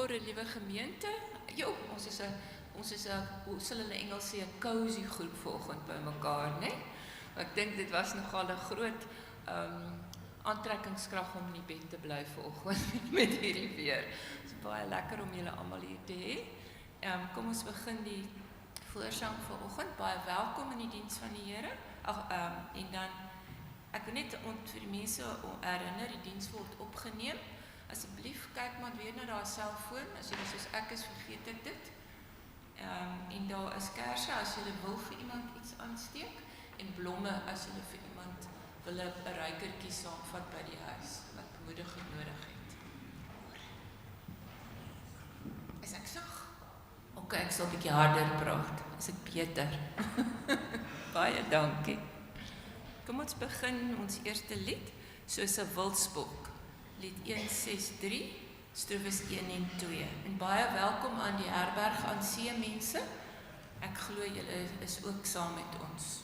vir 'n liewe gemeente. Jo, ons is 'n hoe sal hulle Engels sê, 'n cozy groep vanoggend by mekaar, né? Ek dink dit was nogal 'n groot aantrekkingskrag om in die bed te bly vanoggend met hierdie weer. Dit is baie lekker om julle almal hier te hê. Kom ons begin die voorsang vanoggend. Baie welkom in die diens van die Here. En dan ek wil net vir die mense herinner, die diens word opgeneem. Asseblief kyk maar weer na daai selfoon, as jy soos ek is, vergeet ek dit. En daar is kersse as jy wil vir iemand iets aansteek en blomme as jy vir iemand wil 'n ruikertjie saamvat by die huis wat bemoediging nodig het. Is ek sag? OK, ek sal 'n bietjie harder praat. Is dit beter? Baie dankie. Kom ons begin ons eerste lied, soos 'n wildspok. Lied 163, strofes 1 en 2. En baie welkom aan die herberg aan see mense. Ek glo julle is ook saam met ons.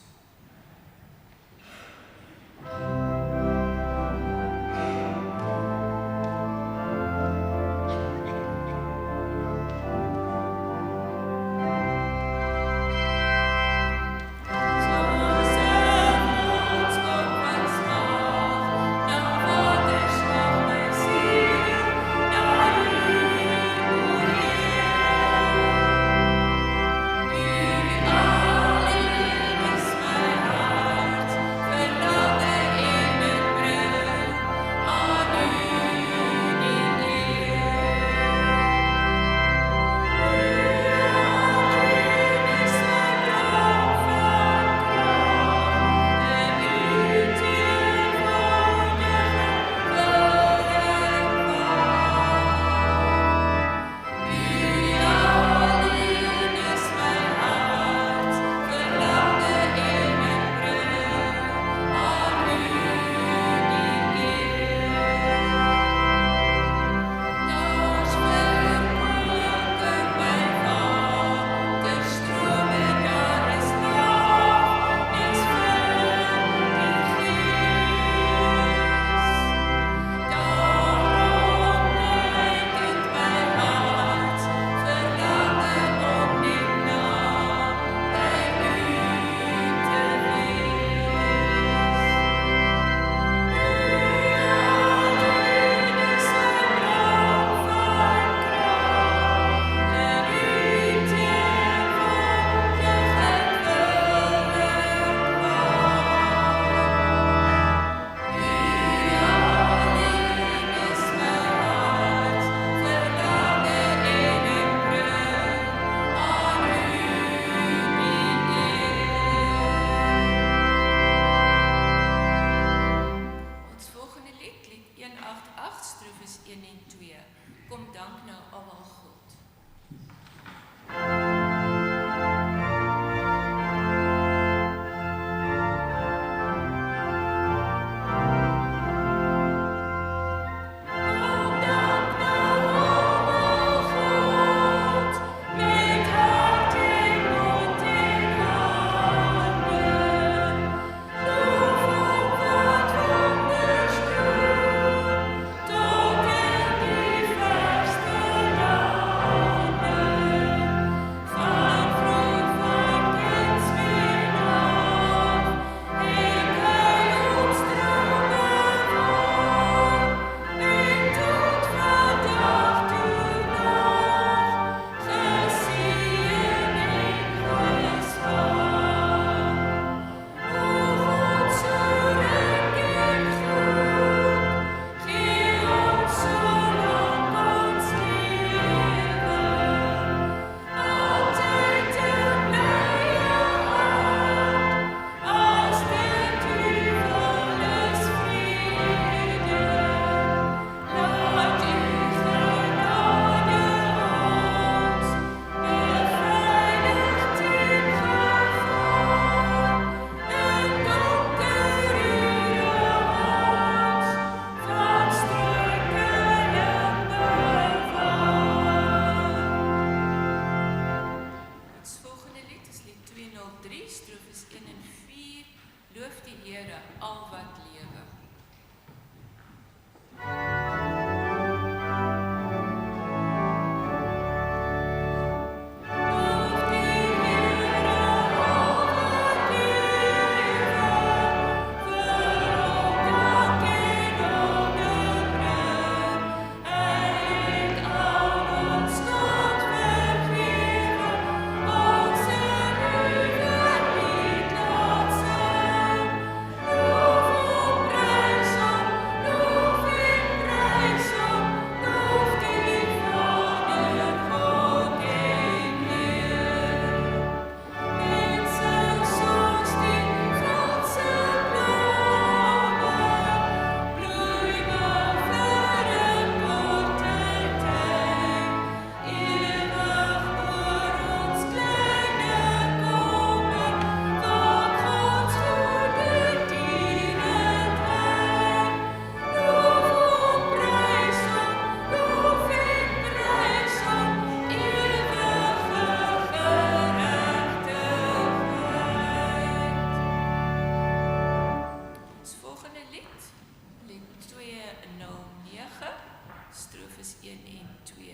strofes 1 en 2.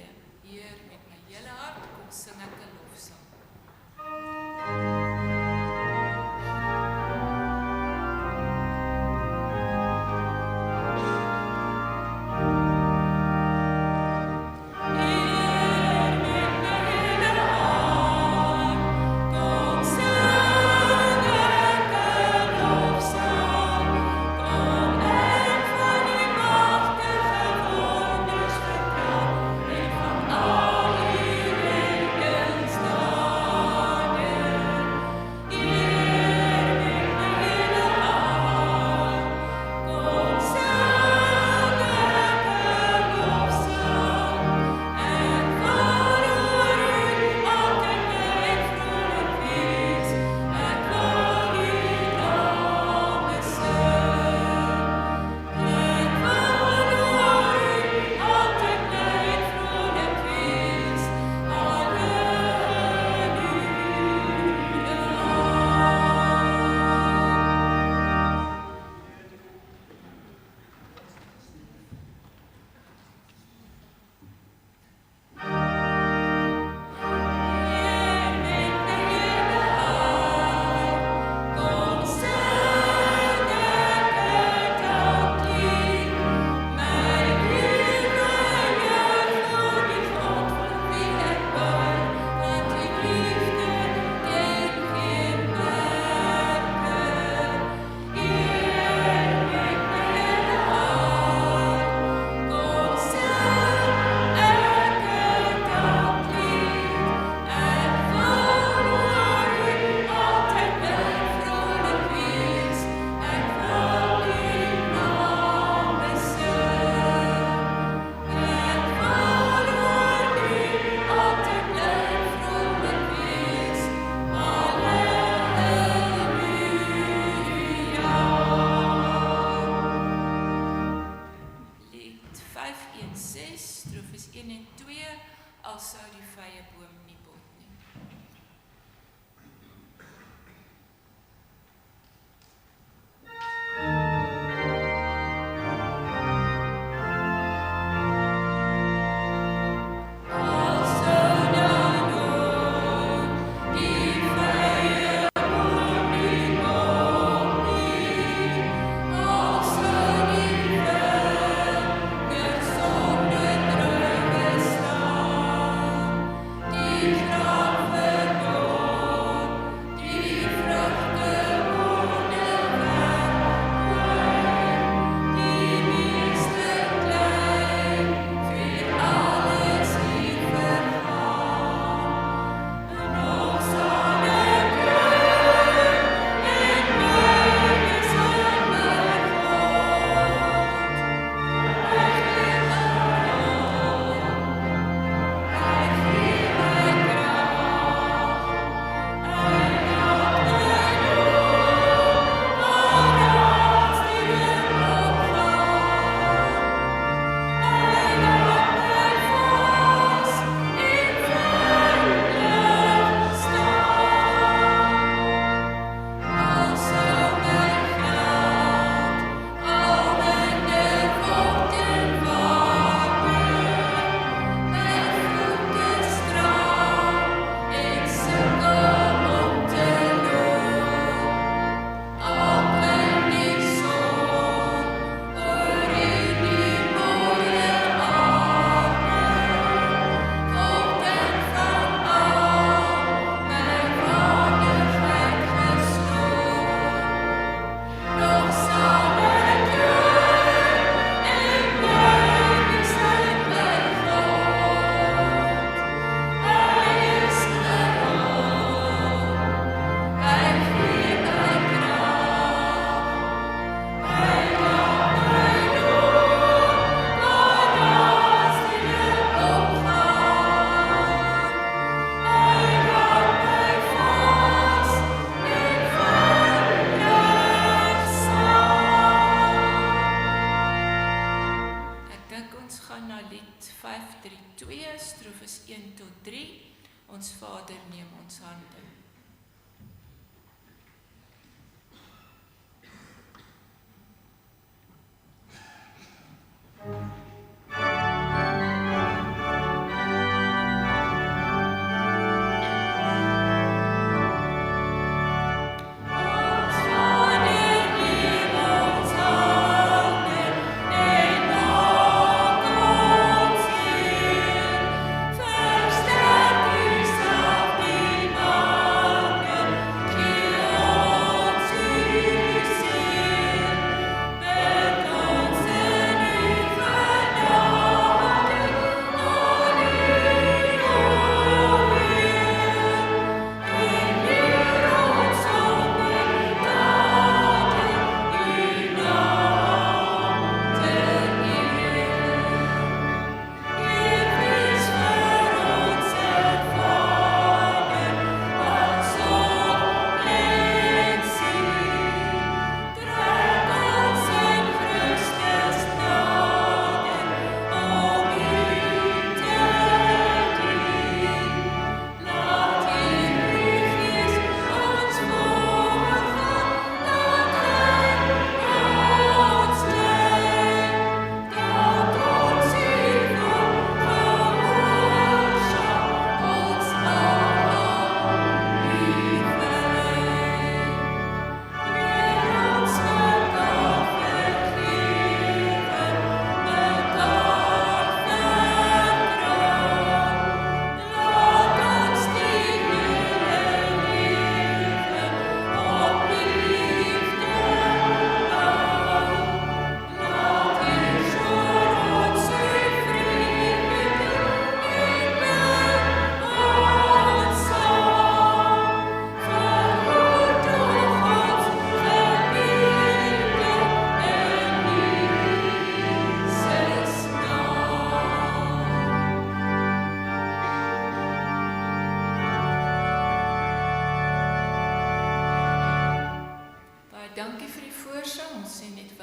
Heer, met my hele hart kom sing ek 'n lofsang. Ons Vader, neem ons hande.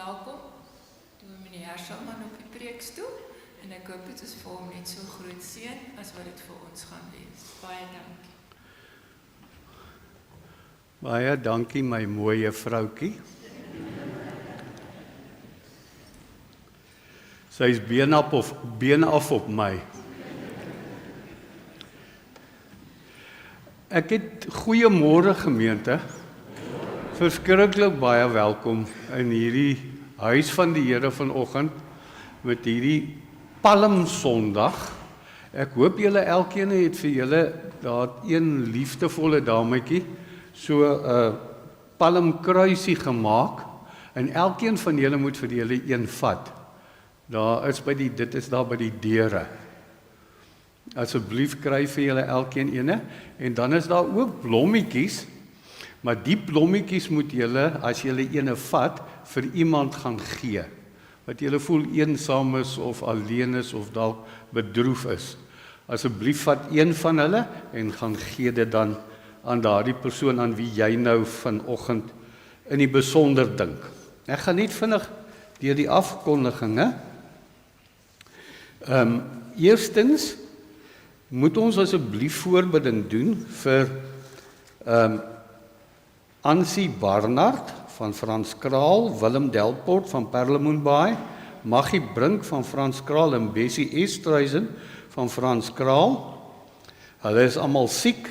welkom. Dominee Herselman op die preekstoel. En ek hoop dit is vir hom net so groot seën as wat dit vir ons gaan wees. Baie dankie. Baie dankie my mooie vroukie. Sy is been af op my. Ek het goeiemôre gemeente. Verskriklik baie welkom in hierdie huis van die Here vanoggend met hierdie Palmsondag. Ek hoop julle elkeen het vir julle daar een liefdevolle dametjie so 'n palmkruisie gemaak en elkeen van julle moet vir julle een vat. Dit is daar by die deure. Asseblief kry vir julle elkeen ene en dan is daar ook blommetjies, maar die blommetjies moet julle as julle ene vat vir iemand gaan gee. Wat julle voel eensaam is of alleen is of dalk bedroef is. Asseblief vat een van hulle en gaan gee dit dan aan daardie persoon aan wie jy nou vanoggend in die besonder dink. Ek gaan net vinnig deur die afkondiginge. Eerstens moet ons asseblief voorbidding doen vir Ansie Barnard van Frans Kraal, Willem Delport van Perlemoen Baai, Maggie Brink van Frans Kraal en Bessie Estreisen van Frans Kraal. Hulle is almal siek.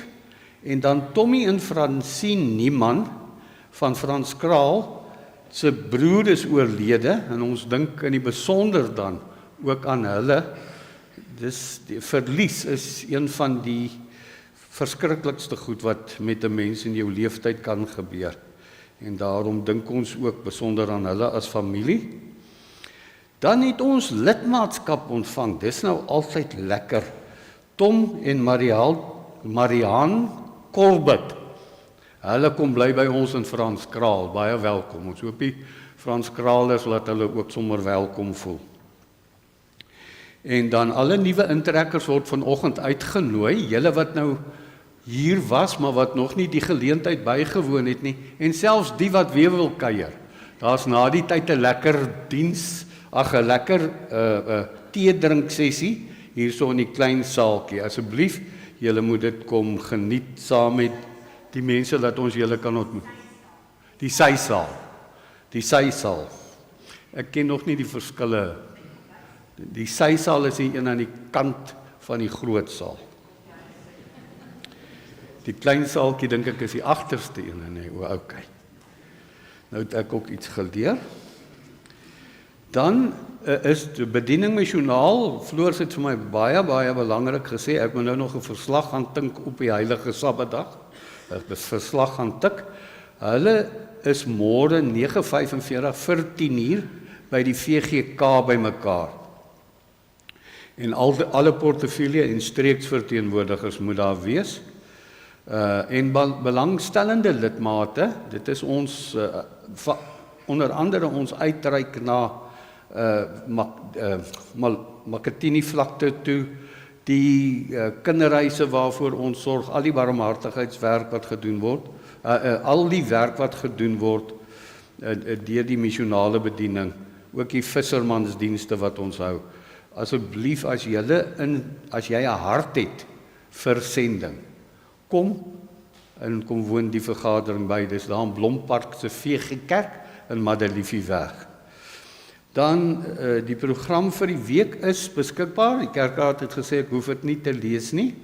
En dan Tommy en Francine Niemann van Frans Kraal, se broer is oorlede en ons dink in die besonder dan ook aan hulle. Dis die verlies is een van die verskriklikste goed wat met 'n mens in jou lewenstyd kan gebeur. En daarom dink ons ook besonder aan hulle as familie. Dan het ons lidmaatskap ontvang. Dis nou altyd lekker. Tom en Marianne Corbett. Hulle kom bly by ons in Frans Kraal. Baie welkom. Ons hoop die Frans Kraalers laat hulle ook sommer welkom voel. En dan alle nuwe intrekkers word vanoggend uitgenooi. Julle wat nou hier was, maar wat nog nie die geleentheid bygewoon het nie. En selfs die wat weer wil kuier. Daar's na die tyd 'n lekker diens, 'n lekker tee-drink sessie hierso in die klein saaltjie. Asseblief, julle moet dit kom geniet saam met die mense dat ons julle kan ontmoet. Die sysaal. Die sysaal. Ek ken nog nie die verskille. Die sysaal is die een aan die kant van die groot saal. Die klein saaltjie dink ek is die agterste een, nee, okay. Nou het ek ook iets geleer. Dan is die bediening missionaal. Floors het vir my baie belangrik gesê, ek moet nou nog 'n verslag gaan tink op die heilige Sabbatdag. 'n Verslag gaan tik. Hulle is môre 9:45 vir 10:00 by die VGK bymekaar. En alle portefeulje en streeksverteenwoordigers moet daar wees. En belangstellende lidmate, dit is ons onder andere ons uitreik na Makatini vlakte toe, die kinderreise waarvoor ons sorg, al die barmhartigheidswerk wat gedoen word, al die werk wat gedoen word deur die missionale bediening, ook die vissermansdienste wat ons hou. Asseblief as jy 'n hart het vir sending, kom woon die vergadering by. Dis daar in Blompark se VG Kerk in Madeliefweg. Dan die program vir die week is beskikbaar. Die kerkraad het gesê ek hoef dit nie te lees nie.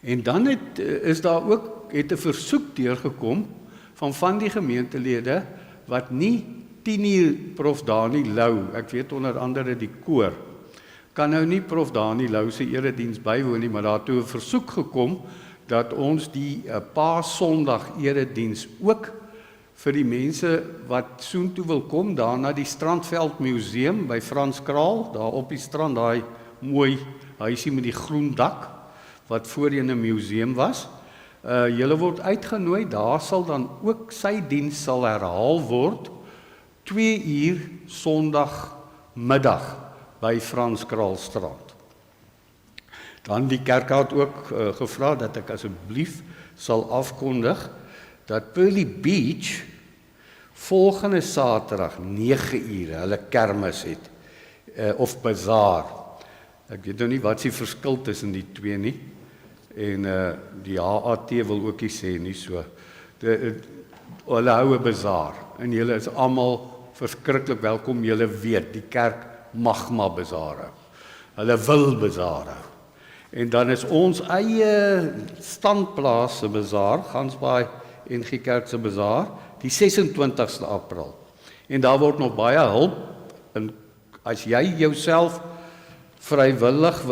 En dan is daar ook 'n versoek deurgekom van die gemeentelede wat nie 10:00 Prof Dani Lou, ek weet onder andere die koor, kan nou nie Prof Dani Lou se erediens bywoon nie, maar daar toe 'n versoek gekom dat ons die Paasondag erediens ook vir die mense wat soontoe wil kom, daar na die Strandveld Museum by Frans Kraal, daar op die strand, daai mooi huisie met die groen dak, wat voorheen 'n museum was. Julle word uitgenooi, daar sal dan ook sy diens sal herhaal word, 2:00 Sondagmiddag by Frans Kraalstrand. Dan die kerk het ook gevra dat ek asseblief sal afkondig dat Pearly Beach volgende Saterdag 9:00 hulle kermis het of bazaar. Ek weet nou nie wat die verskil tussen die twee nie. En die HAT wil ook nie sê nie so. Hulle hou 'n bazaar en julle is almal verskriklik welkom. Julle weet die kerk mag maar bazaar hou. Hulle wil bazaar hou. En dan is ons eie standplaas se bazaar, Gansbaai NG Kerk se bazaar, die 26ste April. En daar word nog baie hulp. En as jy jouself vrywillig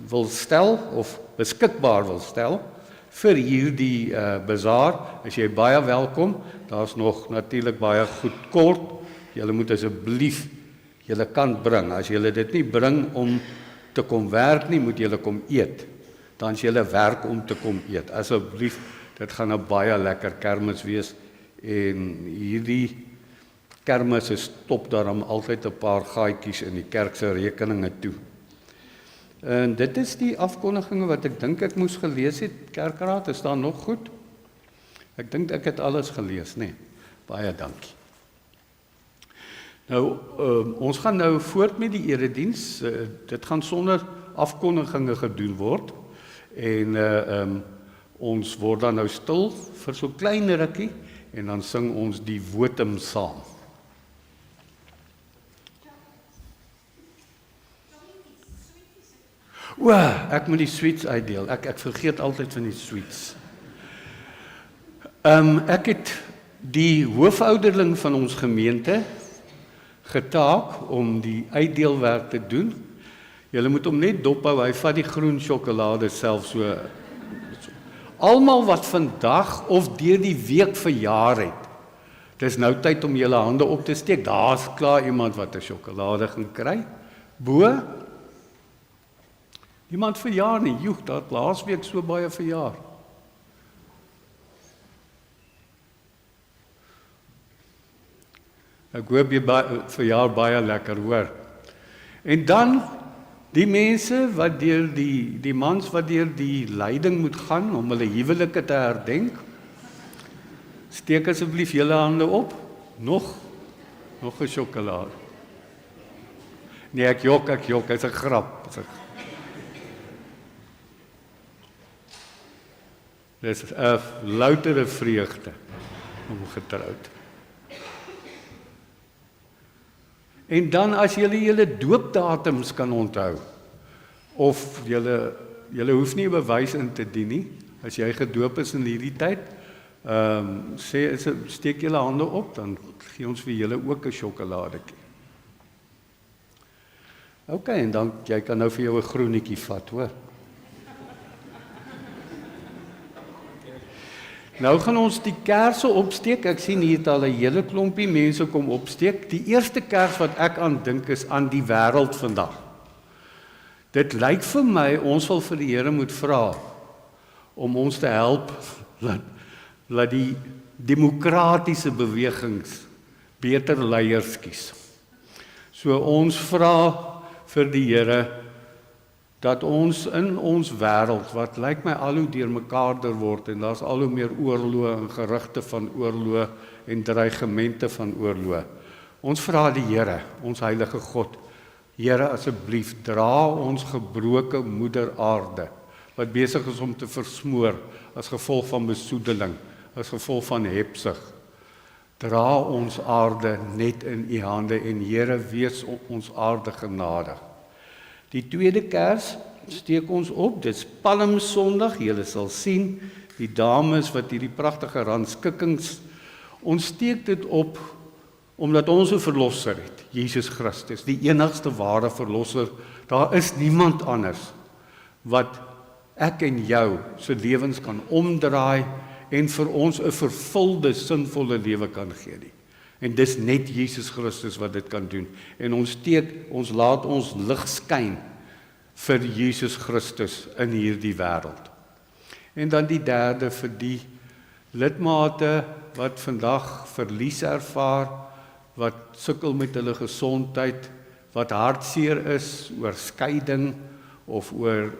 wil stel of beskikbaar wil stel vir hierdie bazaar, is jy baie welkom. Daar's nog natuurlik baie goedkort. Julle moet asseblief julle kan bring. As julle dit nie bring om te kom werk nie, moet julle kom eet. Dan is julle werk om te kom eet. Asseblief, dit gaan 'n baie lekker kermis wees en hierdie kermis stop daarom altyd 'n paar gaatjies in die kerk se rekeninge toe. En dit is die afkondigings wat ek dink ek moes gelees het. Kerkraad, is daar nog goed? Ek dink ek het alles gelees, nee. Baie dankie. Nou, ons gaan nou voort met die erediens. Dit gaan sonder afkondigings gedoen word. En ons word dan nou stil vir so 'n klein rukkie en dan sing ons die wotum saam. O, ek moet die sweets uitdeel. Ek vergeet altyd van die sweets. Ek het die hoofouderling van ons gemeente getaak om die uitdeelwerk te doen. Julle moet hom net dophou, hy vat die groen sjokolade self so. Almal wat vandag of deur die week verjaar het, dis nou tyd om julle hande op te steek. Daar's klaar iemand wat 'n sjokolade gaan kry. Bo iemand verjaar nie. Joe, daar het laasweek so baie verjaar. Ek hoop jy verjaar baie lekker, hoor. En dan die mense wat deur die mans wat deur die lyding moet gaan om hulle huwelike te herdenk. Steek asseblief julle hande op. Nog 'n sjokolade. Nee, ek jok, is 'n grap. Dis 'n loutere vreugde om getroud. En dan as julle doopdatums kan onthou, of julle hoef nie 'n bewys in te dien nie, as jy gedoop is in hierdie tyd, steek julle hande op, dan gee ons vir julle ook 'n sjokoladetjie. OK, en dan jy kan nou vir jou 'n groenetjie vat, hoor. Nou gaan ons die kersse opsteek. Ek sien hier het al 'n hele klompie mense kom opsteek. Die eerste kers wat ek aan dink is aan die wêreld vandag. Dit lyk vir my ons wil vir die Here moet vra om ons te help laat die demokratiese bewegings beter leiers kies. So ons vra vir die Here dat ons in ons wêreld wat lyk my al hoe deurmekaarder word en daar's al hoe meer oorloë en gerugte van oorloë en dreigemente van oorloë. Ons vra die Here, ons heilige God, Here asseblief dra ons gebroke moeder aarde wat besig is om te versmoor as gevolg van besoedeling, as gevolg van hebsug. Dra ons aarde net in u hande en Here wees ons aarde genadig. Die tweede kers steek ons op, dit is Palmsondag, julle sal sien, die dames wat hierdie pragtige randskikkings, ons steek dit op, omdat ons 'n verlosser het, Jesus Christus, die enigste ware verlosser, daar is niemand anders, wat ek en jou se lewens kan omdraai, en vir ons 'n vervulde, sinvolle lewe kan gee nie. En dis net Jesus Christus wat dit kan doen. En ons laat ons lig skyn vir Jesus Christus in hierdie wêreld. En dan die derde vir die lidmate wat vandag verlies ervaar, wat sukkel met hulle gesondheid, wat hartseer is oor skeiding of oor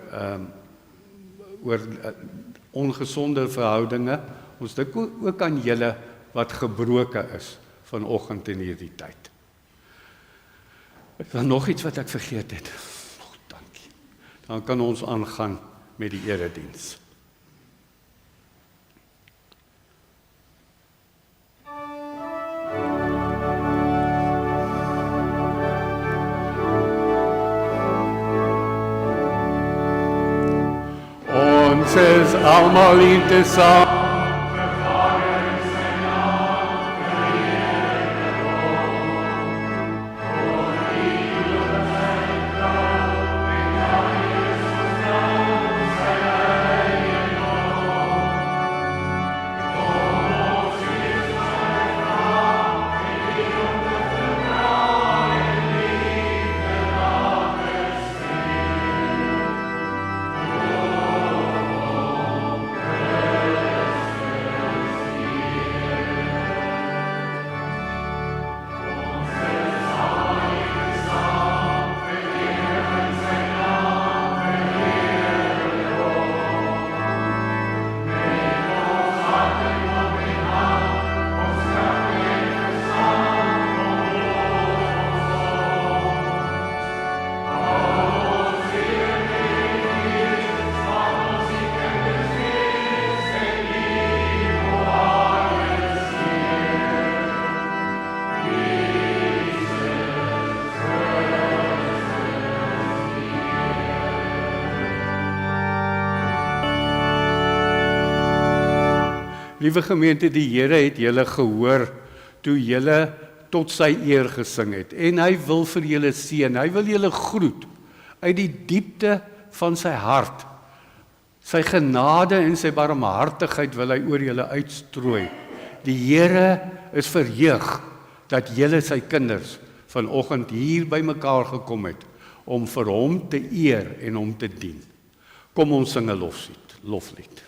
ongesonde verhoudinge. Ons dink ook aan julle wat gebroken is, vanoggend in hierdie tyd. Dan nog iets wat ek vergeet het. Dankie. Dan kan ons aangaan met die erediens. Ons is almal hier tesaam. Liewe gemeente, die Here het julle gehoor toe julle tot sy eer gesing het. En hy wil vir julle seën, hy wil julle groet uit die diepte van sy hart. Sy genade en sy barmhartigheid wil hy oor julle uitstrooi. Die Here is verheug dat julle sy kinders vanoggend hier bymekaar gekom het om vir hom te eer en hom te dien. Kom ons sing 'n loflied.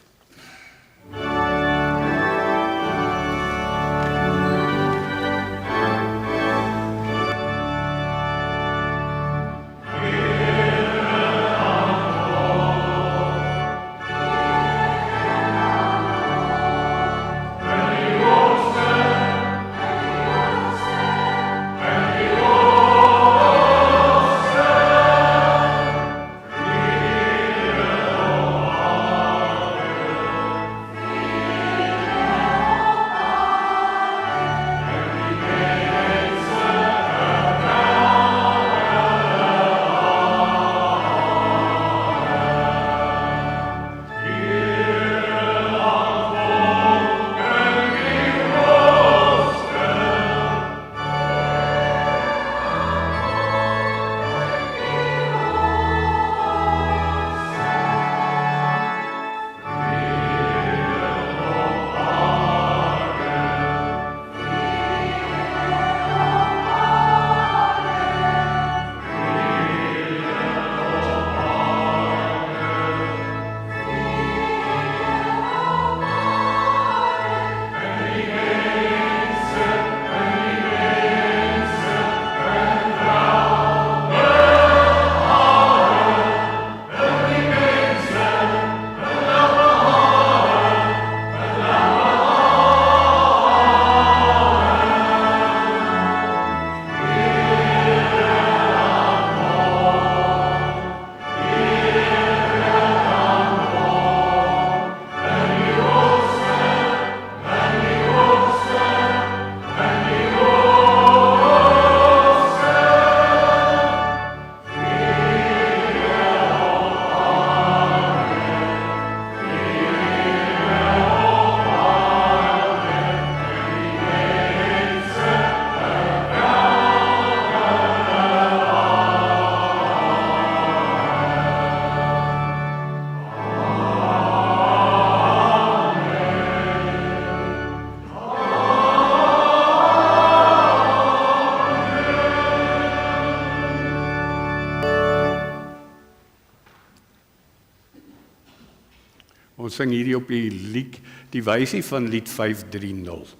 Ons sing hierdie op die wysie van lied 530.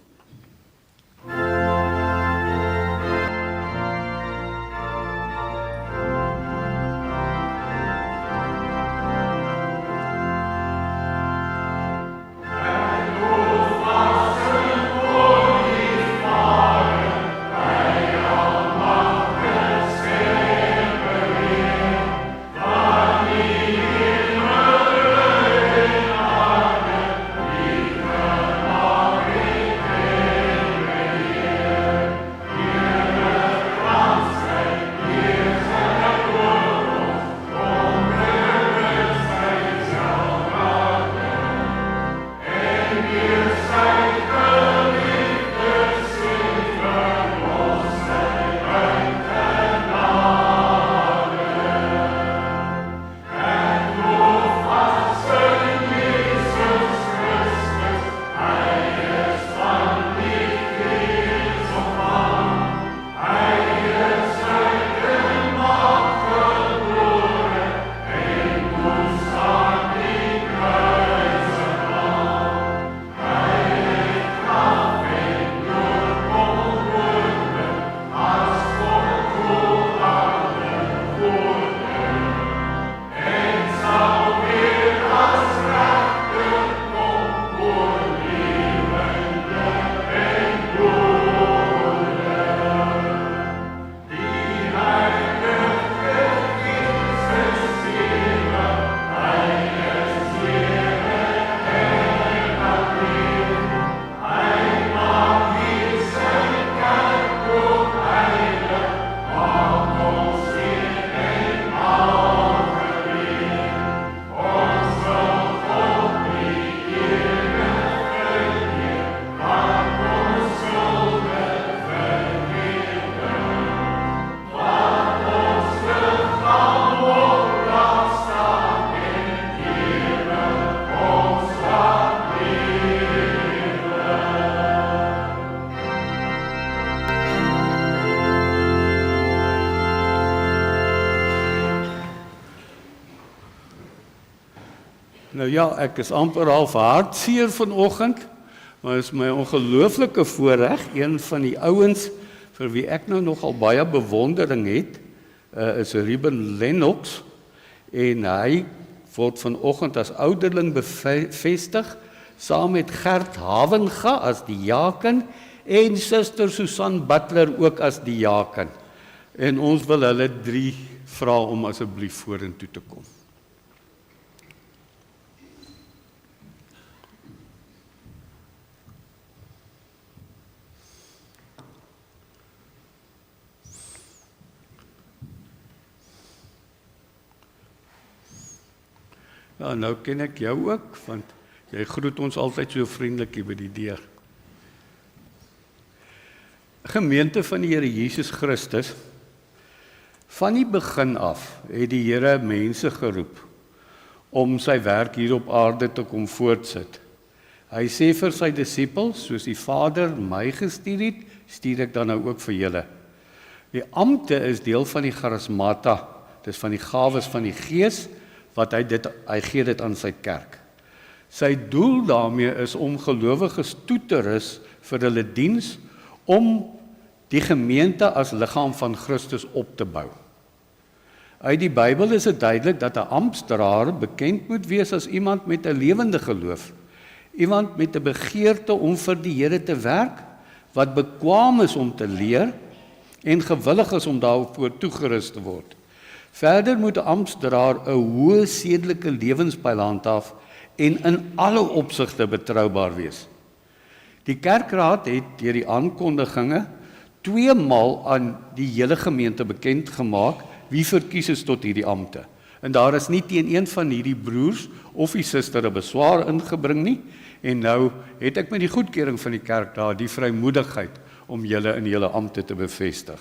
Nou ja, ek is amper half hartseer vanoggend, maar is my ongelooflike voorreg, een van die ouens vir wie ek nou nogal baie bewondering het, is Ruben Lennox, en hy word vanoggend as ouderling bevestig, saam met Gert Havenga as die jaken, en Suster Susan Butler ook as die jaken. En ons wil hulle 3 vra om asseblief vorentoe te kom. Ja, nou ken ek jou ook, want jy groet ons altyd so vriendelik hier by die deur. Gemeente van die Here Jesus Christus, van die begin af het die Here mense geroep om sy werk hier op aarde te kom voortsit. Hy sê vir sy disippels, soos die Vader my gestuur het, stuur ek dan nou ook vir julle. Die ampte is deel van die charismata, dis van die gawes van die Gees, wat hy gee dit aan sy kerk. Sy doel daarmee is om gelowiges toe te rus vir hulle diens, om die gemeente as liggaam van Christus op te bou. Uit die Bybel is dit duidelik dat 'n amptdraer bekend moet wees as iemand met 'n lewende geloof, iemand met 'n begeerte om vir die Here te werk, wat bekwaam is om te leer en gewillig is om daarvoor toegerus te word. Verder moet 'n amptdraer 'n hoë sedelike lewenspyl handhaaf en in alle opsigte betroubaar wees. Die kerkraad het deur die aankondiginge 2 maal aan die hele gemeente bekend gemaak wie verkies is tot hierdie ampte. En daar is nie teen een van hierdie broers of die suster 'n beswaar ingebring nie, en nou het ek met die goedkeuring van die kerk daar die vrymoedigheid om julle in julle ampte te bevestig.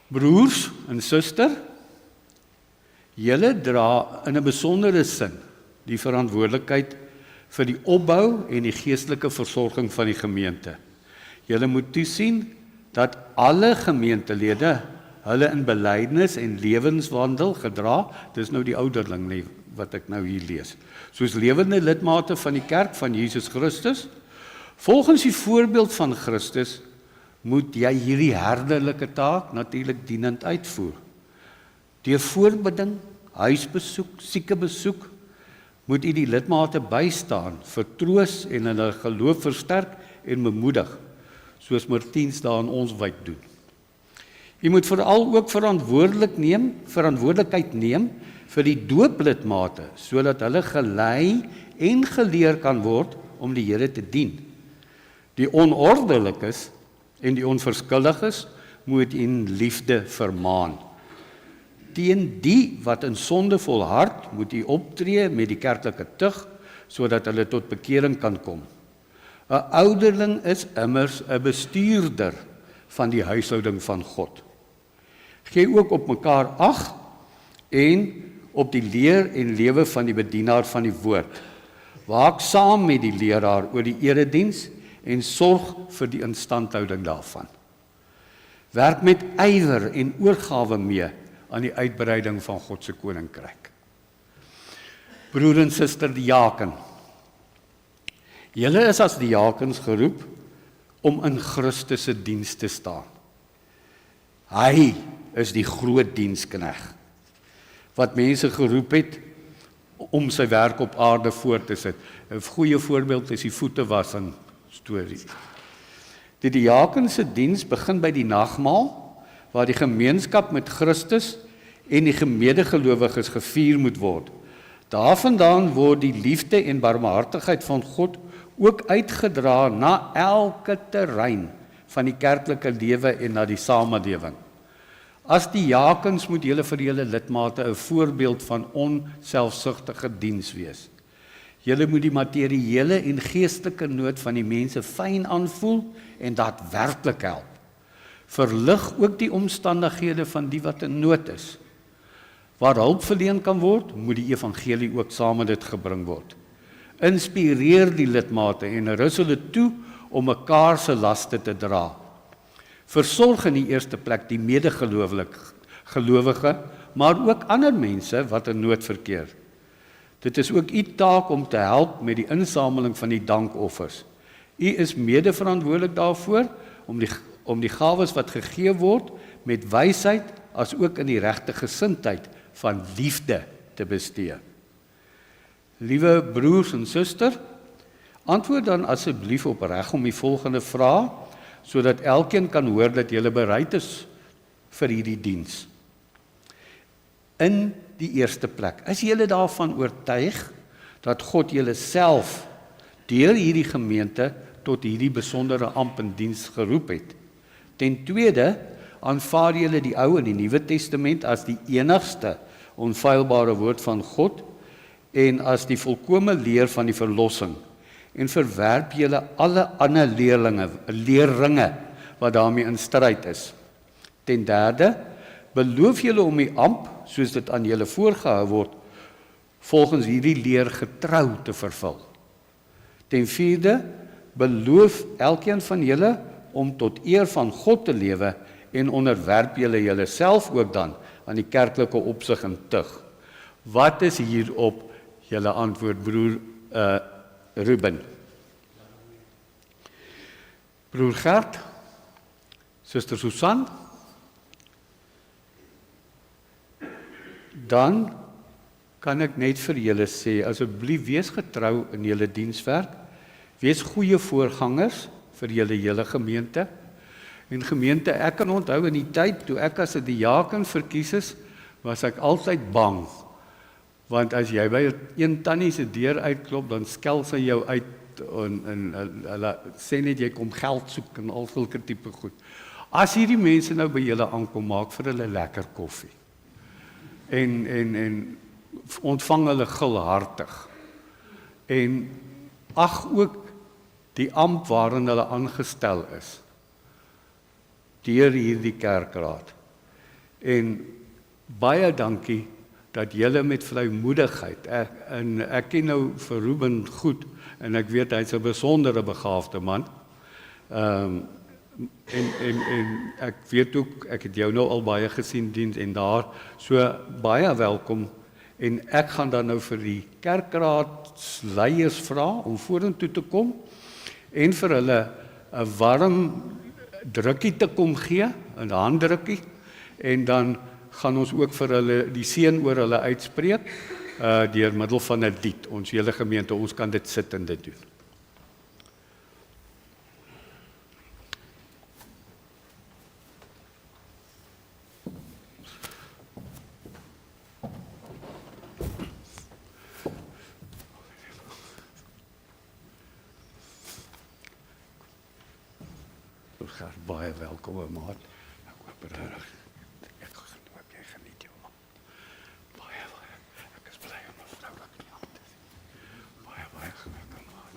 Broers en suster, julle dra in 'n besondere sin die verantwoordelikheid vir die opbou en die geestelike versorging van die gemeente. Julle moet toesien dat alle gemeentelede hulle in belydenis en lewenswandel gedra, dis nou die ouderling nie, wat ek nou hier lees, soos lewende lidmate van die kerk van Jesus Christus. Volgens die voorbeeld van Christus moet jy hierdie herderlike taak natuurlik dienend uitvoer. Deur voorbidding, huisbesoek, siekebesoek, moet u die lidmate bystaan, vertroos en hulle geloof versterk en bemoedig, soos Martiens daar in ons wijk doen. U moet veral ook verantwoordelikheid neem vir die dooplidmate, sodat hulle gelei en geleer kan word om die Here te dien. Die onordelikes en die onverskilliges moet in liefde vermaan. Teen die wat in sonde volhard, moet u optree met die kerklike tug, sodat hulle tot bekering kan kom. 'n Ouderling is immers 'n bestuurder van die huishouding van God. Gee ook op mekaar ag en op die leer en lewe van die bedienaar van die woord. Waak saam met die leraar oor die erediens en sorg vir die instandhouding daarvan. Werk met ywer en oorgawe mee aan die uitbreiding van God se koninkryk. Broer en suster diaken, julle is as diakens geroep om in Christus se diens te staan. Hy is die groot diensknegt wat mense geroep het om sy werk op aarde voort te sit. 'n Goeie voorbeeld is die voetewassing storie. Die diakense diens begin by die nagmaal, waar die gemeenskap met Christus en die medegelowiges gevier moet word. Daarvandaan word die liefde en barmhartigheid van God ook uitgedra na elke terrein van die kerklike lewe en na die samelewing. As diakens moet julle vir julle lidmate 'n voorbeeld van onselfsugtige diens wees. Julle moet die materiële en geestelike nood van die mense fyn aanvoel en daadwerklik help. Verlig ook die omstandighede van die wat in nood is. Waar hulp verleen kan word, moet die evangelie ook saam met dit gebring word. Inspireer die lidmate en rus hulle toe om mekaar se laste te dra. Versorg in die eerste plek die medegelowige maar ook ander mense wat in nood verkeer. Dit is ook u taak om te help met die insameling van die dankoffers. U is mede-verantwoordelik daarvoor om die gawes wat gegee word met wysheid as ook in die regte gesindheid van liefde te bestee. Liewe broers en susters, antwoord dan asseblief opreg om die volgende vrae, sodat elkeen kan hoor dat jy bereid is vir hierdie diens. In die eerste plek, is julle daarvan oortuig dat God julle self deur hierdie gemeente tot hierdie besondere amp en diens geroep het? Ten tweede, aanvaar julle die Ou en die Nuwe Testament as die enigste onfeilbare woord van God en as die volkomme leer van die verlossing, en verwerp julle alle ander leerringe wat daarmee in stryd is. Ten derde, beloof julle om die amp, soos dit aan julle voorgehou word, volgens hierdie leer getrou te vervul. Ten vierde, beloof elkeen van julle om tot eer van God te lewe en onderwerp julle julleself ook dan aan die kerklike opsig en tug. Wat is hierop julle antwoord, broer Ruben? Broer Gert, suster Susan, dan kan ek net vir julle sê, asseblief wees getrou in julle dienswerk, wees goeie voorgangers vir julle hele gemeente. En gemeente, ek kan onthou in die tyd toe ek as 'n diaken verkies is, was ek altyd bang. Want as jy by een tannie se deur uitklop, dan skel sy jou uit en hulle sê net jy kom geld soek en al sulke tipe goed. As hierdie mense nou by julle aankom, maak vir hulle lekker koffie. En ontvang hulle gulhartig. En ag ook die amp waarin hulle aangestel is deur hierdie kerkraad. En baie dankie dat julle met vrymoedigheid, ek ken nou vir Ruben goed, en ek weet hy's 'n besondere begaafde man, en ek weet ook, ek het jou nou al baie gesien diens en daar, so baie welkom, en ek gaan dan nou vir die kerkraadsleiers vra om vorentoe te kom, en vir hulle 'n warm drukkie te kom gee, 'n handdrukkie, en dan gaan ons ook vir hulle die seën oor hulle uitspreek, deur middel van 'n lied. Ons hele gemeente, ons kan dit sit en dit doen. Baie welkom, maat. Ek hoop regtig. Ek hoop jy geniet jou man. Baie. Ek is bly om 'n vroulike iemand te sien. Baie gelukkig, maat.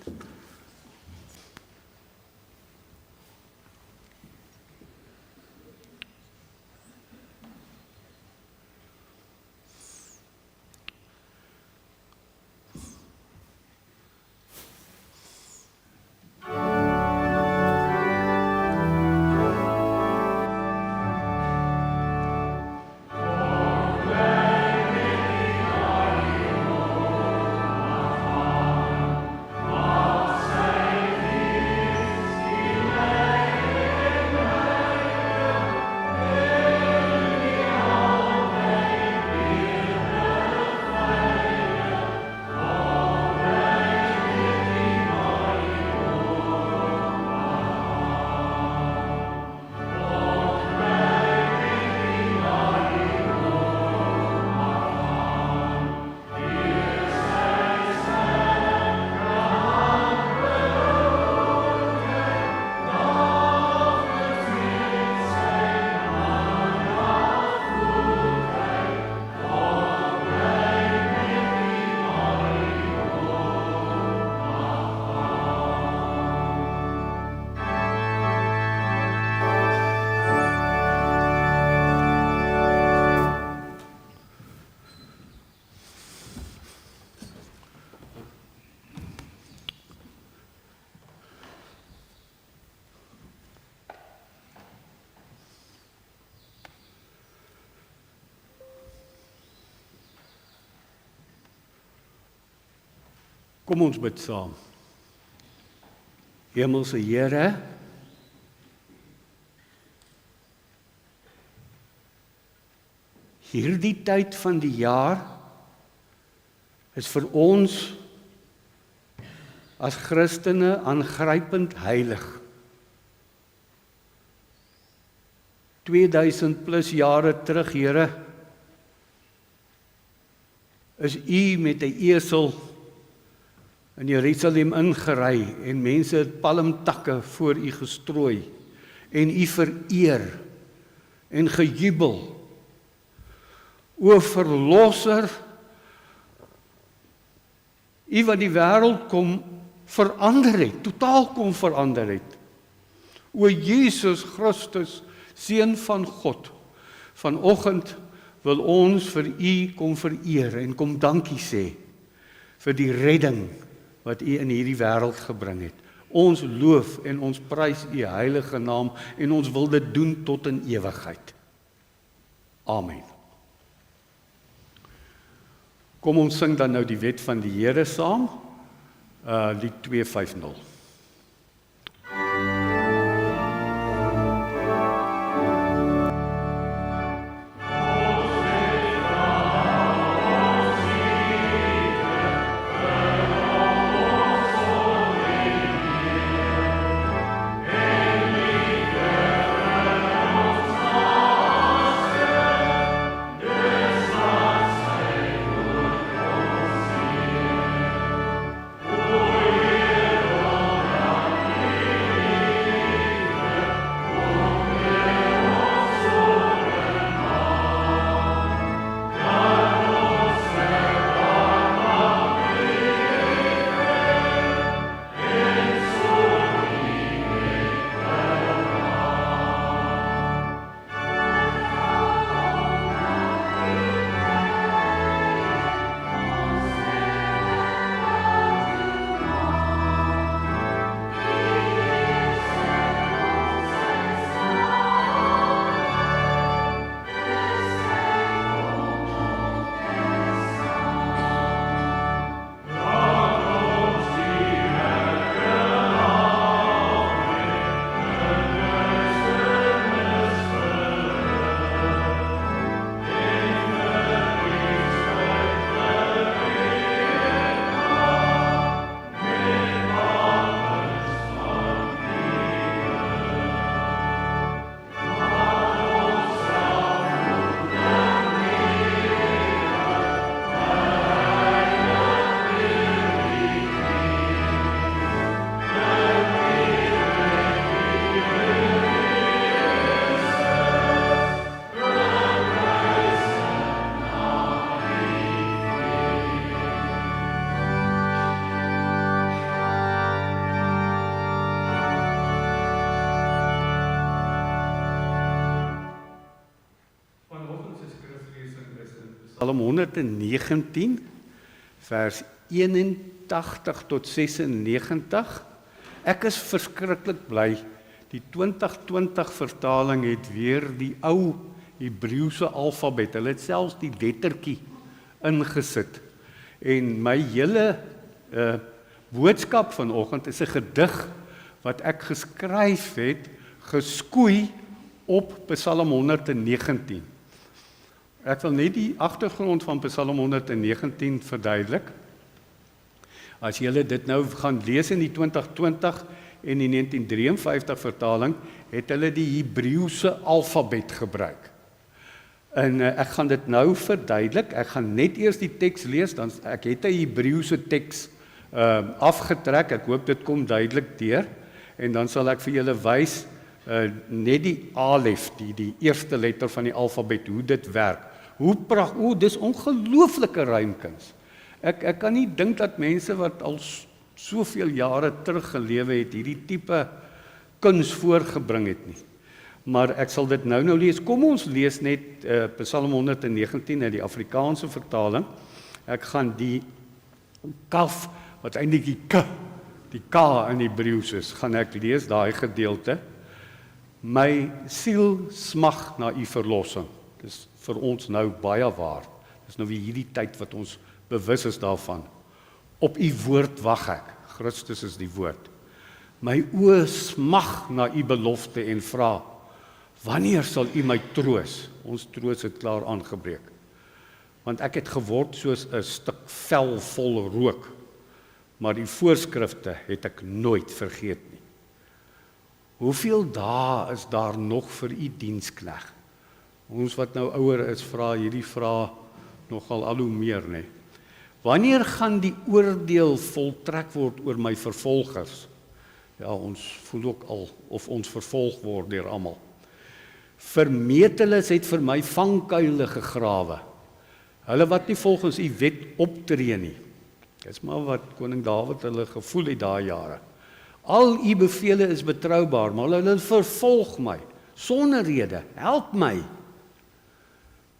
Kom ons bid saam. Hemelse Here, hierdie tyd van die jaar is vir ons as Christene aangrypend heilig. 2000 plus jare terug, Here, is U met 'n esel in Jerusalem ingery en mense het palmtakke voor U gestrooi en U vereer en gejubel. O Verlosser, U wat die wêreld kom verander het, totaal kom verander het. O Jesus Christus, Seun van God, vanoggend wil ons vir U kom vereer en kom dankie sê vir die redding wat U in hierdie wêreld gebring het. Ons loof en ons prys U heilige naam en ons wil dit doen tot in ewigheid. Amen. Kom ons sing dan nou die wet van die Here saam, lied 250. Psalm 119, vers 81 tot 96. Ek is verskriklik bly, die 2020 vertaling het weer die ou Hebreëse alfabet, hulle het selfs die lettertjie ingesit. En my hele boodskap vanoggend is 'n gedig wat ek geskryf het, geskoei op Psalm 119. Ek wil net die agtergrond van Psalm 119 verduidelik. As julle dit nou gaan lees in die 2020 en die 1953 vertaling, het hulle die Hebreëse alfabet gebruik. En ek gaan dit nou verduidelik. Ek gaan net eers die teks lees, dan ek het 'n Hebreëse teks afgetrek. Ek hoop dit kom duidelik deur. En dan sal ek vir julle wys net die alef, die eerste letter van die alfabet, hoe dit werk. Dis ongelooflike rymkuns. Ek kan nie dink dat mense wat al soveel jare terug gelewe het, hierdie tipe kuns voorgebring het nie. Maar ek sal dit nou lees. Kom ons lees net Psalm 119 in die Afrikaanse vertaling. Ek gaan die kaf, wat eintlik die K in Hebreëus is, gaan ek lees, daai gedeelte. My siel smag na u verlossing. Dis vir ons nou baie waar. Dis nou weer hierdie tyd wat ons bewus is daarvan. Op u woord wag ek. Christus is die woord. My oë smag na u belofte en vra, wanneer sal u my troos? Ons troos het klaar aangebreek. Want ek het geword soos 'n stuk vel vol rook, maar die voorskrifte het ek nooit vergeet nie. Hoeveel dae is daar nog vir u dienskneg? Ons wat nou ouer is, vra hierdie vraag nogal al hoe meer, nee. Wanneer gaan die oordeel voltrek word oor my vervolgers? Ja, ons voel ook al of ons vervolg word deur almal. Vermeteles het vir my vangkuile gegrawe. Hulle wat nie volgens u wet optree nie. Dis maar wat koning Dawid hulle gevoel het daai jare. Al u bevele is betroubaar, maar hulle vervolg my sonder rede. Help my.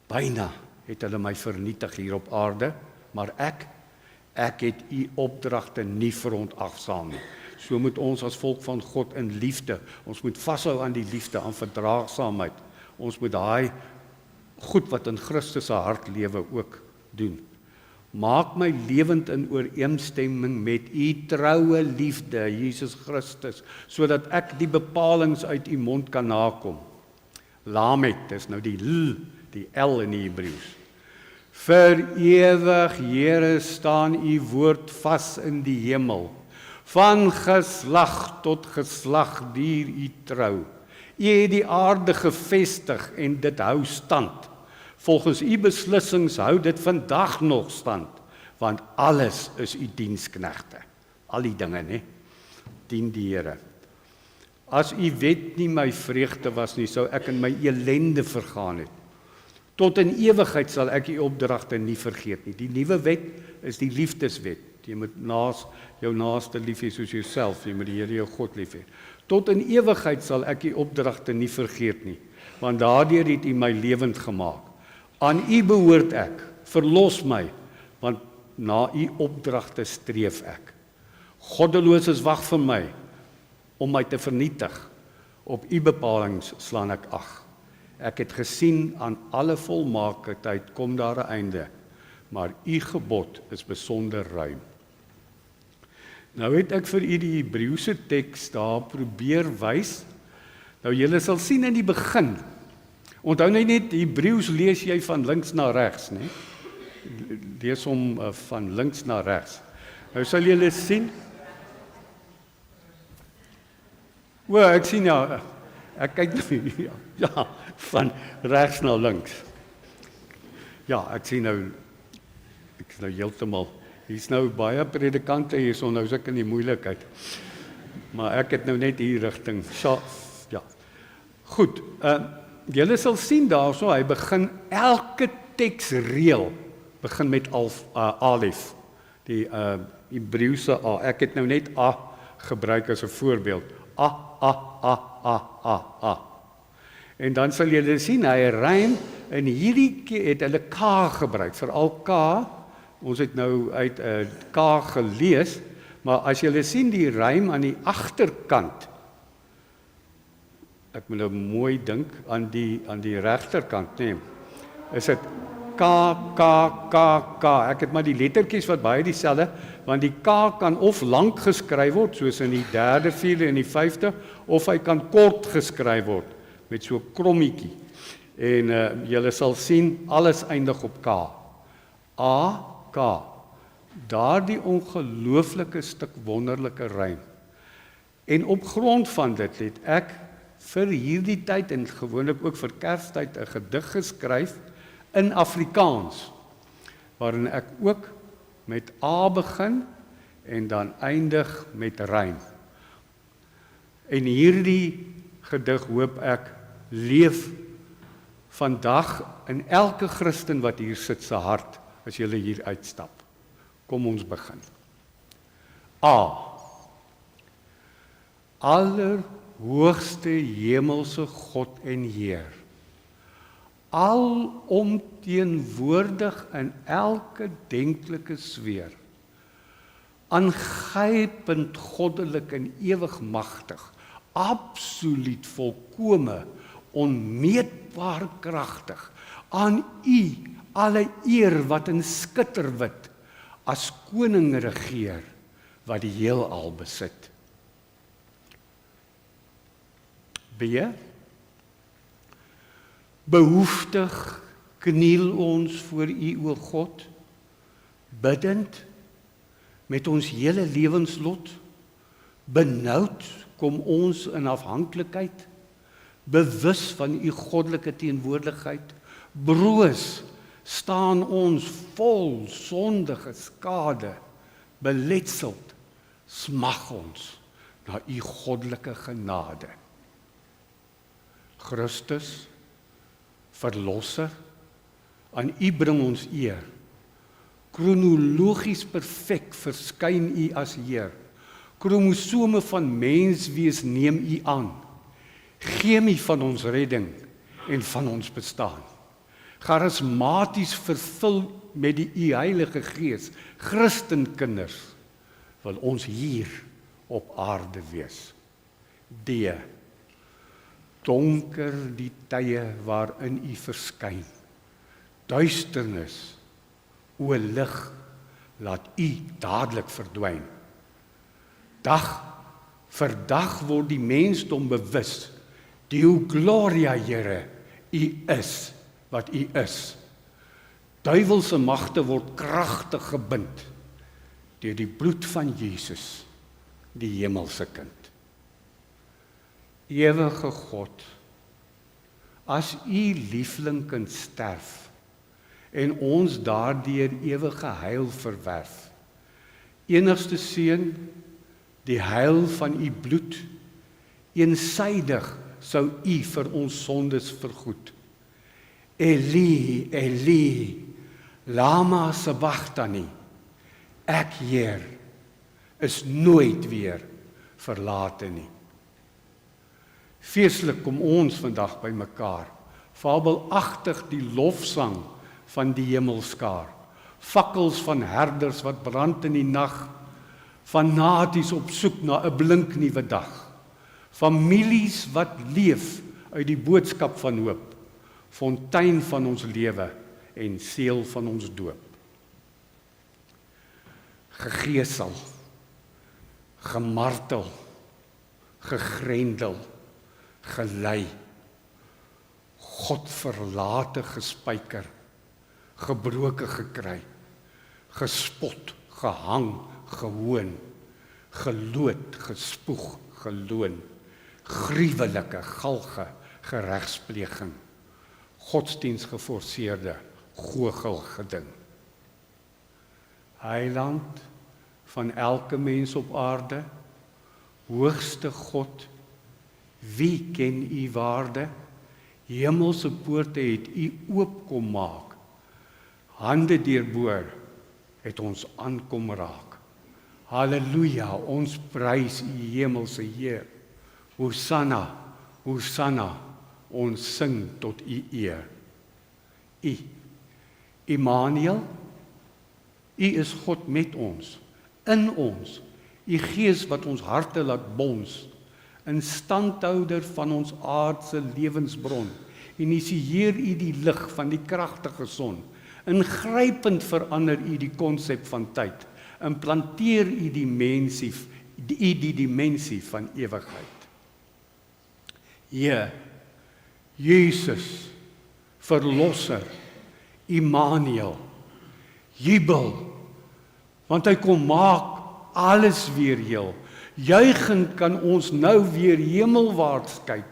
Byna het hulle my vernietig hier op aarde, maar ek het u opdragte nie verontagsaam nie. So moet ons as volk van God in liefde, ons moet vashou aan die liefde, aan verdraagsaamheid. Ons moet daai goed wat in Christus se hart lewe ook doen. Maak my lewend in ooreenstemming met u troue liefde, Jesus Christus, sodat ek die bepalings uit u mond kan nakom. Lamet, dis nou die L in die Hebreëus. Vir ewig, Here, staan u woord vas in die hemel. Van geslag tot geslag duur u trou. U het die aarde gevestig en dit hou stand. Volgens u beslissings hou dit vandag nog stand, want alles is u diensknegte. Al die dinge, né? Dien die Here. As u wet nie my vreugde was nie, sou ek in my elende vergaan het. Tot in ewigheid sal ek u opdragte nie vergeet nie. Die nuwe wet is die liefdeswet. Jy moet jou naaste lief hê soos jouself, jy moet die Here jou God lief hê. Tot in ewigheid sal ek u opdragte nie vergeet nie, want daardeur het u my lewend gemaak. Aan u behoort ek, verlos my, want na u opdragte streef ek. Goddeloses wag vir my, om my te vernietig. Op u bepalings slaan ek ag. Ek het gesien aan alle volmaaktheid kom daar 'n einde, maar u gebod is besonder ruim. Nou het ek vir u die Hebreëse teks daar probeer wys. Nou julle sal sien in die begin. Onthou net Hebreëus lees jy van links na regs, né? Lees hom van links na regs. Nou sal julle sien. Ek sien ja, ek kyk nou ja, van regs na links. Ja, ek sien nou ek is nou heeltemal. Hier's nou baie predikante hierso, nou is ek in die moeilikheid. Maar ek het nou net hier rigting. Ja. Goed, julle sal sien daarso, hy begin elke teksreël begin met alef. Die Hebreëse A. Ek het nou net A gebruik as 'n voorbeeld. A. En dan sal julle sien hy rym en hierdie keer het hulle K gebruik, veral K. Ons het nou uit K gelees, maar as julle sien die rym aan die agterkant, ek moet nou mooi dink aan die regterkant, nee, is dit K. Ek het maar die lettertjies wat baie dieselfde, want die K kan of lank geskryf word, soos in die 3de, 4de en die 5de, of hy kan kort geskryf word, met so 'n krommetjie. En julle sal sien, alles eindig op K. A-K. Daardie ongelooflike stuk wonderlike rym. En op grond van dit het ek vir hierdie tyd en gewoonlik ook vir Kerstyd 'n gedig geskryf in Afrikaans, waarin ek ook met A begin en dan eindig met rym. En hierdie gedig hoop ek leef vandag in elke Christen wat hier sit se hart, as julle hier uitstap. Kom ons begin. A. Allerhoogste hemelse God en Heer, alomteenwoordig in elke denklike sfeer, aangrypend goddelik en ewig magtig, absoluut volkome, onmeetbaar kragtig, aan U alle eer wat in skitterwit, as koning regeer wat die heelal besit. B. Behoeftig kniel ons voor U, o God, bidend met ons hele lewenslot, benoud kom ons in afhanklikheid, bewus van U goddelike teenwoordigheid, broos staan ons vol sondige skade, beletseld smag ons na U goddelike genade. Christus, Verlosser, aan U bring ons eer. Kronologies perfek verskyn U as Heer. Kromosome van menswees neem U aan. Chemie van ons redding en van ons bestaan. Charismaties vervul met die U Heilige Gees, Christenkinders, wil ons hier op aarde wees. D. Donker die tye waarin U verskyn. Duisternis, o lig, laat U dadelik verdwyn. Dag vir dag word die mensdom bewus, Deo Gloria, Here, U is wat U is. Duivelse magte word kragtig gebind deur die bloed van Jesus, die hemelse kind. Ewige God, as U liefling kind sterf en ons daardeur ewige heil verwerf, enigste seun, die heil van U bloed, eensydig sou U vir ons sondes vergoed. Eli, Eli, lama sabachthani, ek Heer, is nooit weer verlate nie. Feeslik kom ons vandag by mekaar, fabelagtig die lofsang van die hemelskaar, fakkels van herders wat brand in die nag, fanaties op soek na 'n blink nuwe dag, families wat leef uit die boodskap van hoop, fontein van ons lewe en seël van ons doop. Gegeesel, gemartel, gegrendel, gelei, God verlate gespyker, gebroke gekry, gespot, gehang, gehoon, geloot, gespoeg, geloon, gruwelike, galge, geregspleging, godsdiens geforseerde, goochelgeding. Heiland van elke mens op aarde, hoogste God, wie ken U waarde? Hemelse poorte het U oop kom maak, hande deurboor het ons aankom raak. Halleluja, ons prys U hemelse Heer. Hosanna, Hosanna, ons sing tot U eer. U, Immanuel, U is God met ons, in ons, U Gees wat ons harte laat bons, instandhouder van ons aardse lewensbron, initieer U die lig van die kragtige son, ingrypend verander U die konsep van tyd, implanteer U die dimensie van ewigheid. Heer, Jesus, Verlosser, Immanuel, jubel, want Hy kom maak alles weer heel. Juigend kan ons nou weer hemelwaarts kyk.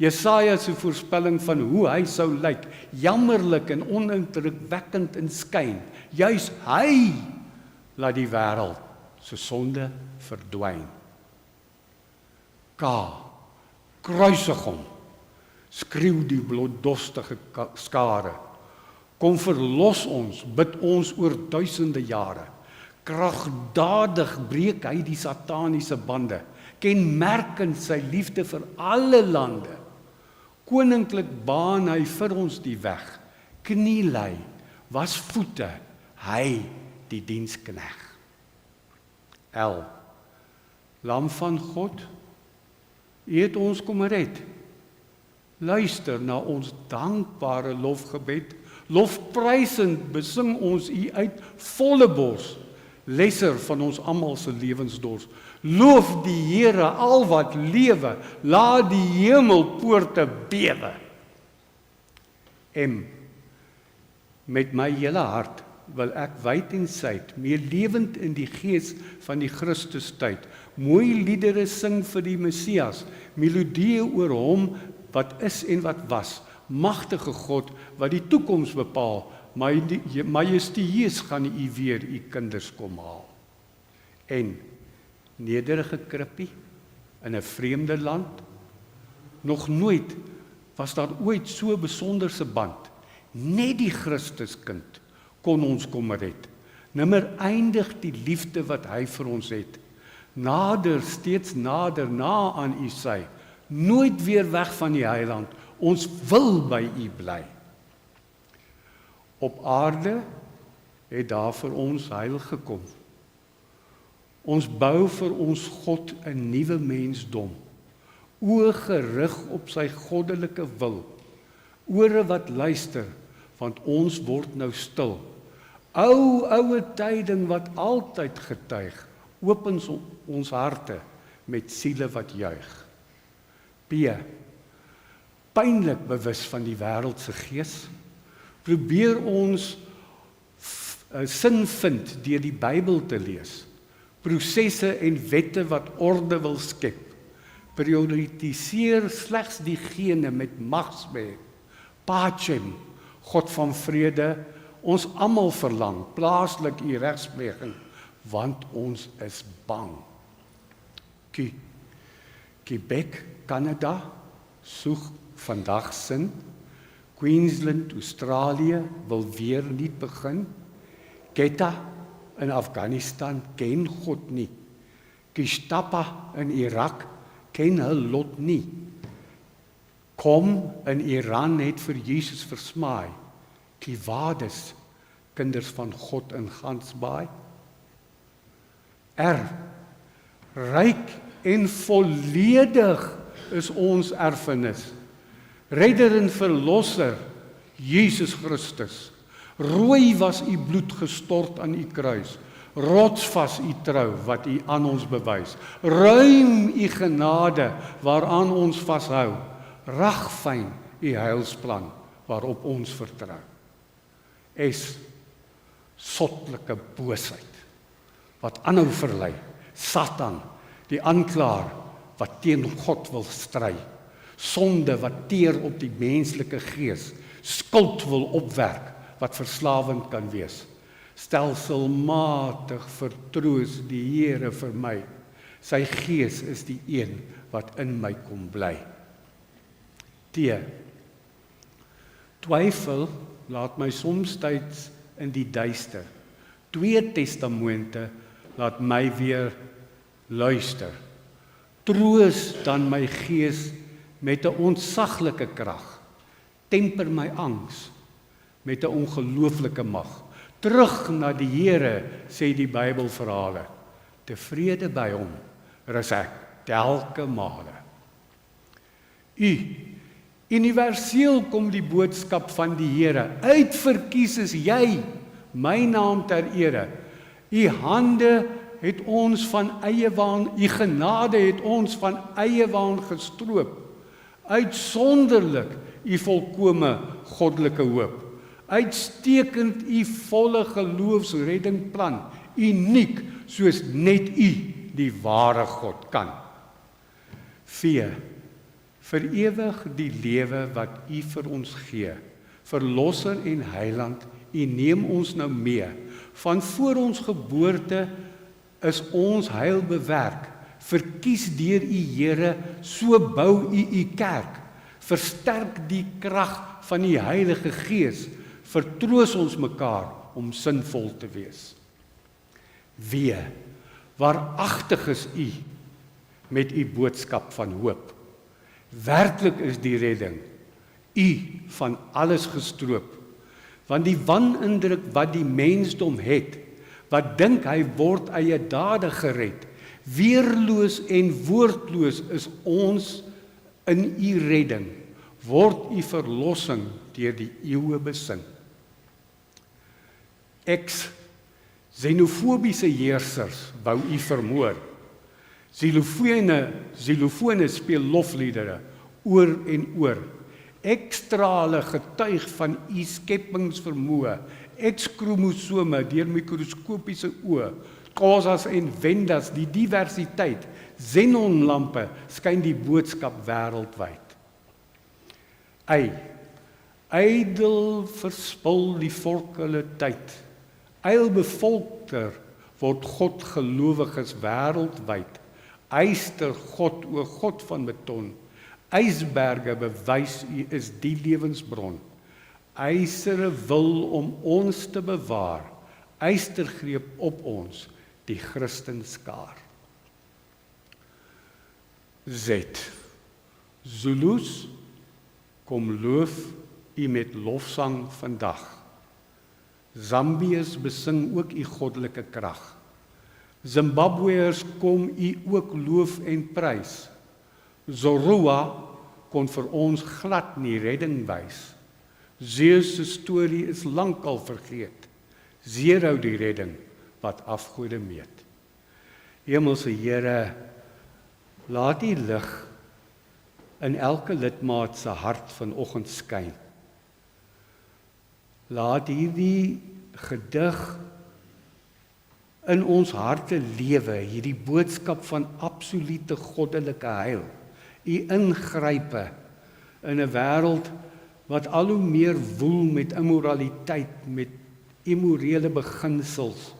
Jesaja se voorspelling van hoe Hy sou lyk, jammerlik en onindrukwekkend in skyn. Juis Hy laat die wêreld se sonde verdwyn. Kruisig hom, skreeu die bloeddorstige skare. Kom verlos ons, bid ons oor duisende jare. Kragdadig breek Hy die sataniese bande, kenmerkend sy liefde vir alle lande. Koninklik baan Hy vir ons die weg, kniel Hy, was voete, Hy die dienskneg. Lam van God, U het ons kom red. Luister na ons dankbare lofgebed, Lofprysend besing ons U uit volle bors, lesser van ons almal se lewensdors. Loof die Here al wat lewe, laat die hemelpoorte bewe. Met my hele hart wil ek wyd en suid, meer lewend in die gees van die Christus tyd, mooi liedere sing vir die Messias, melodieë oor hom wat is en wat was, magtige God wat die toekoms bepaal, majestueus gaan U weer U kinders kom haal. En nederige krippie in 'n vreemde land, nog nooit was daar ooit so besonderse band, net die Christuskind kon ons kom red. Nimmer eindig die liefde wat hy vir ons het. Nader, steeds nader, na aan U sy, nooit weer weg van die heiland, ons wil by U bly. Op aarde het daar vir ons heil gekom. Ons bou vir ons God 'n nuwe mensdom, oë gerig op sy goddelike wil, ore wat luister, want ons word nou stil. Oue tyding wat altyd getuig, open ons harte met siele wat juig. Pynlik bewus van die wêreldse gees, probeer ons sin vind deur die Bybel te lees, prosesse en wette wat orde wil skep, prioritiseer slegs diegene met magsbeheer, Pacem, God van vrede, ons almal verlang, plaaslik U regspleging, want ons is bang. Quebec, Canada, soek vandag sin, Queensland, Australië wil weer nie begin, Quetta in Afghanistan ken God nie, Kishtapa in Irak ken hul lot nie, Kom in Iran het vir Jesus versmaai, Kivades, kinders van God in Gansbaai. Ryk en volledig is ons erfenis. Redder en verlosser, Jesus Christus. Rooi was U bloed gestort aan U kruis. Rotsvas U trou wat U aan ons bewys. Ruim U genade waaraan ons vashou. Ragfyn U heilsplan waarop ons vertrou. Sottelike boosheid wat aanhou verlei. Satan, die aanklaer wat teen God wil stry. Sonde wat teer op die menslike gees. Skuld wil opwerk wat verslawend kan wees. Stelselmatig vertroos die Here vir my. Sy gees is die een wat in my kom bly. Twyfel laat my soms tyds in die duister. 2 Testamente laat my weer luister. Troos dan my gees met 'n ontsaglike krag. Temper my angs met 'n ongelooflike mag. Terug na die Here, sê die Bybelverhale. Tevrede by hom rus ek telke male. Universeel kom die boodskap van die Here. Uitverkies is jy, my naam ter ere. U hande het ons van eie waan, U genade het ons van eie waan gestroop. Uitsonderlik U volkome goddelike hoop. Uitstekend U volle geloofsreddingplan, uniek soos net U die ware God kan. Vir ewig die lewe wat U vir ons gee, verlosser en heiland, U neem ons nou mee. Van voor ons geboorte is ons heil bewerk. Verkies deur U Here, so bou U kerk. Versterk die krag van die Heilige Gees. Vertroos ons mekaar om sinvol te wees. Waaragtig is U met U boodskap van hoop. Werklik is die redding, U van alles gestroop. Want die wanindruk wat die mensdom het, wat dink hy word eie dade gered, weerloos en woordloos is ons in U redding, word U verlossing deur die eeue besing. Xenofobiese heersers wou u vermoor. Xilofone speel lofliedere oor en oor. Ek strale getuig van u skepingsvermoë, X-kromosome deur mikroskopiese oë, Quasars en Vendas, die diversiteit, xenonlampe skyn die boodskap wêreldwyd. Ydel verspil die volk hulle tyd. Eilbevolkter word God gelowiges wêreldwyd. Eyster God, o God van beton. Ysberge bewys u is die lewensbron. Eysere wil om ons te bewaar. Eyster greep op ons, die Christenskaar. Z. Zulus, kom loof u met lofsang vandag. Zambiërs besing ook u goddelike krag. Zimbabweërs kom u ook loof en prys. Zorua kon vir ons glad nie redding wys. Zeus se storie is lankal vergeet. Zero die redding wat afgode meet. Hemelse Here, laat die lig in elke lidmaat se hart vanoggend skyn. Laat hierdie gedig in ons harte lewe, hierdie boodskap van absolute goddelike heil. U ingrype in 'n wêreld wat al hoe meer woel met immoraliteit, met immorele beginsels.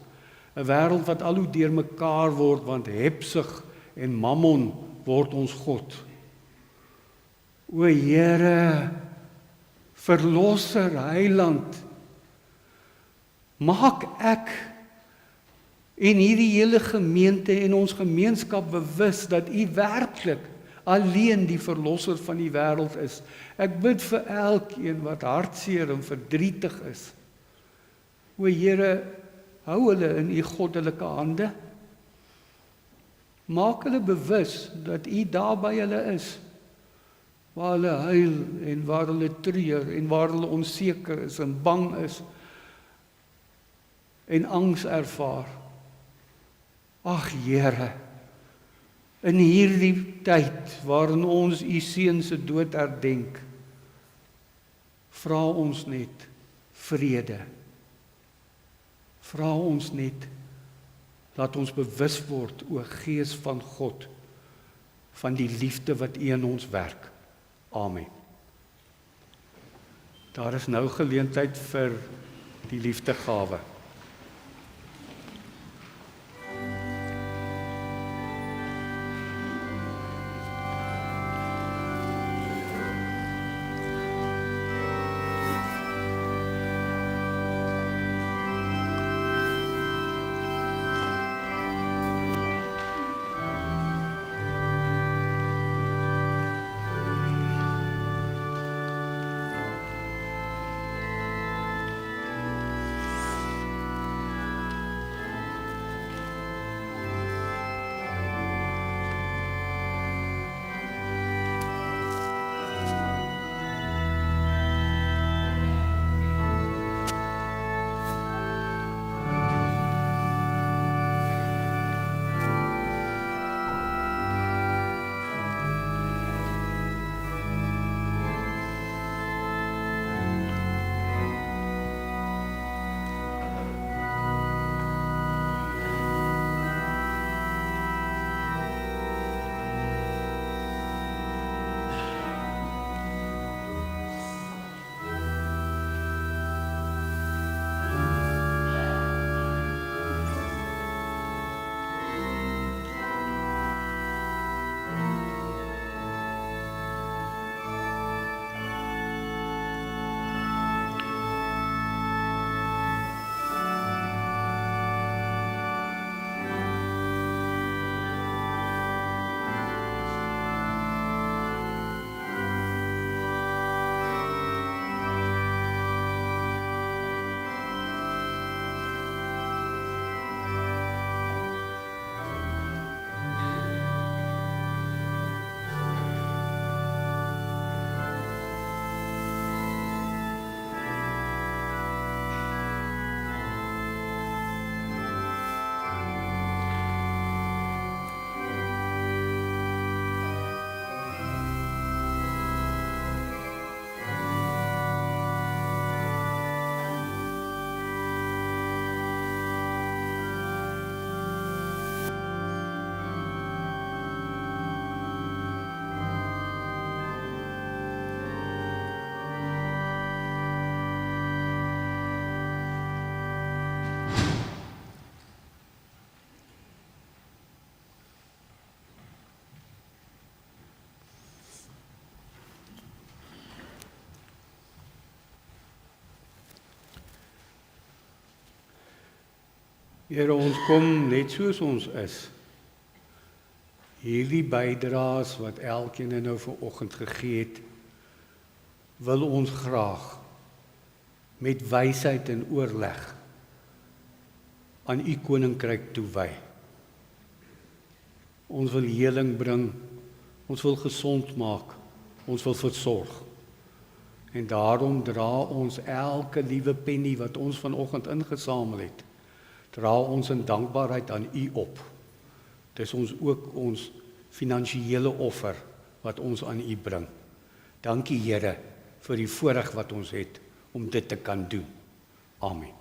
'n Wêreld wat al hoe deurmekaar word, want hebsug en mammon word ons God. O Here, Verlosser, Heiland, maak ek en hierdie hele gemeente en ons gemeenskap bewus dat U werklik alleen die Verlosser van die wêreld is. Ek bid vir elkeen wat hartseer en verdrietig is. O Here, hou hulle in U goddelike hande. Maak hulle bewus dat U daar by hulle is, waar hulle huil en waar hulle treur en waar hulle onseker is en bang is en angs ervaar. Ag Here, in hierdie tyd waarin ons U seun se dood herdenk, vra ons net vrede. Vra ons net, laat ons bewus word, o Gees van God, van die liefde wat U in ons werk. Amen. Daar is nou geleentheid vir die liefdegawe. Here, ons kom net soos ons is. Hierdie bydraes wat elkeen nou vanoggend gegee het, wil ons graag met wysheid en oorleg aan u koninkryk toewy. Ons wil heling bring, ons wil gesond maak, ons wil versorg. En daarom dra ons elke liewe penny wat ons vanoggend ingesamel het, dra ons in dankbaarheid aan u op. Dis ons ook ons finansiële offer wat ons aan u bring. Dankie Here vir die voorreg wat ons het om dit te kan doen. Amen.